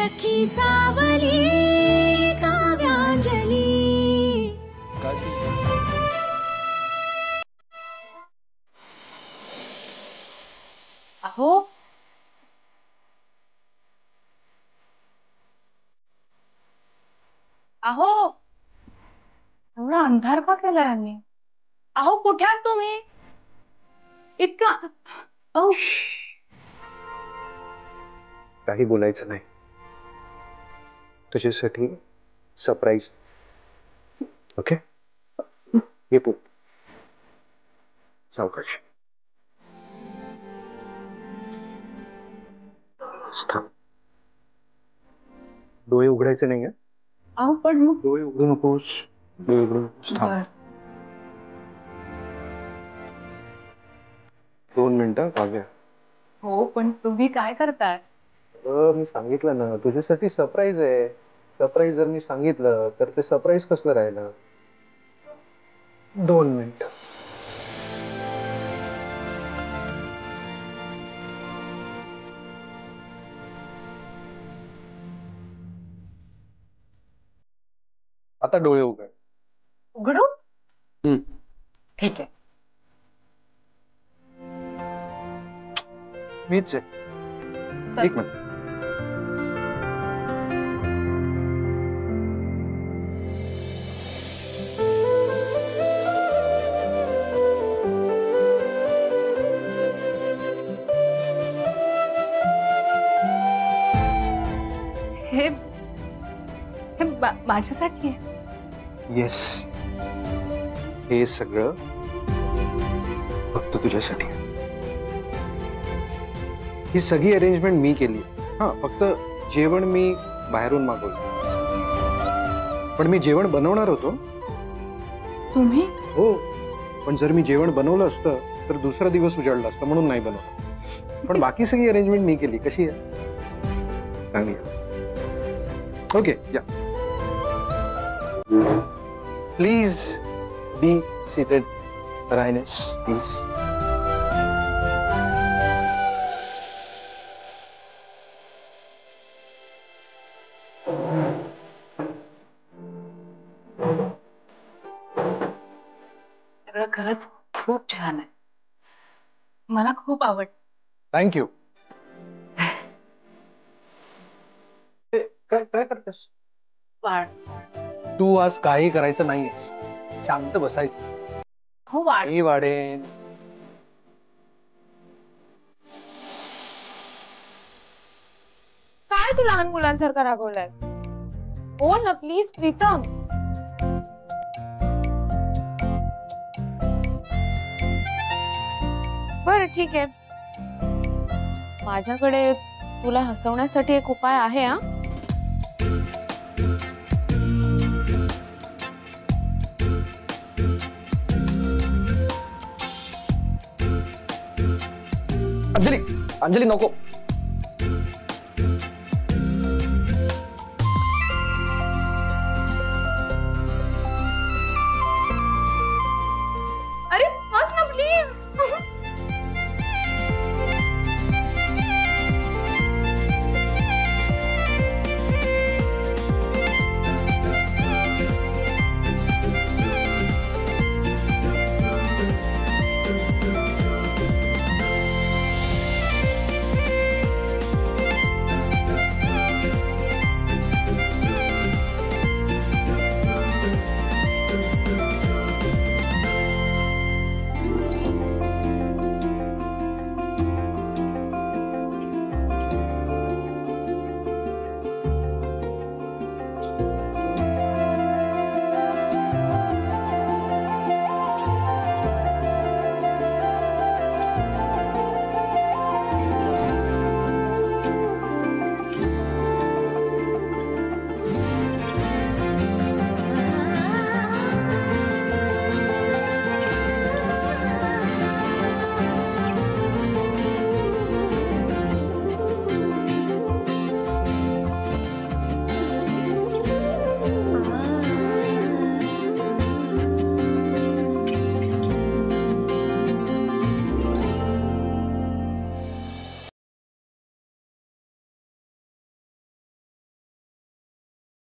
सखी सावली काव्यांजली। अहो अहो एवढा अंधार का केलाय यांनी? अहो कुठे आहात तुम्ही? इतका अहो काही बोलायचं नाही, तुझ्यासाठी सरप्राईज. ओके ये पू सावकाश थांब. डोळे उघडायचे नाही. अहो पण मग डोळे उघडू नकोस. डोळे उघडू नकोस. थांब 2 मिनिटं काव्या. हो पण तुम्ही काय करताय? मी सांगितलं ना तुझ्यासाठी सरप्राईज आहे. सरप्राईज जर मी सांगितलं तर ते सरप्राईज कसलं राहिलं. 2 मिनिटं. आता डोळे उघड. उघडू? ठीक आहे. मीच आहे. एक मिनिट. हे माझ्यासाठी आहे. येस, हे सगळं फक्त तुझ्यासाठी आहे. ही सगळी अरेंजमेंट मी केली. हा फक्त जेवण मी बाहेरून मागवलं, पण मी जेवण बनवणार होतो. तुम्ही? हो, पण जर मी जेवण बनवलं असतं तर दुसरा दिवस उजाडला असता म्हणून नाही बनवलं. पण बाकी सगळी अरेंजमेंट मी केली. कशी आहे? चांगली आहे. ओके या. Please be seated. रायनेस प्लीज. सगळं खरंच खूप छान आहे. मला खूप आवडलं. थँक्यू. काय काय करतेस? वाढ. तू आज काही करायचं नाहीयेस. शांत बसायचं. हो वाढ. मी वाढेन. काय तू लहान मुलांसारखा रागवलायस? बोल ना प्लीज प्रीतम. बर ठीक आहे, माझ्याकडे तुला हसवण्यासाठी एक उपाय आहे. हा अंजली, अंजली नको.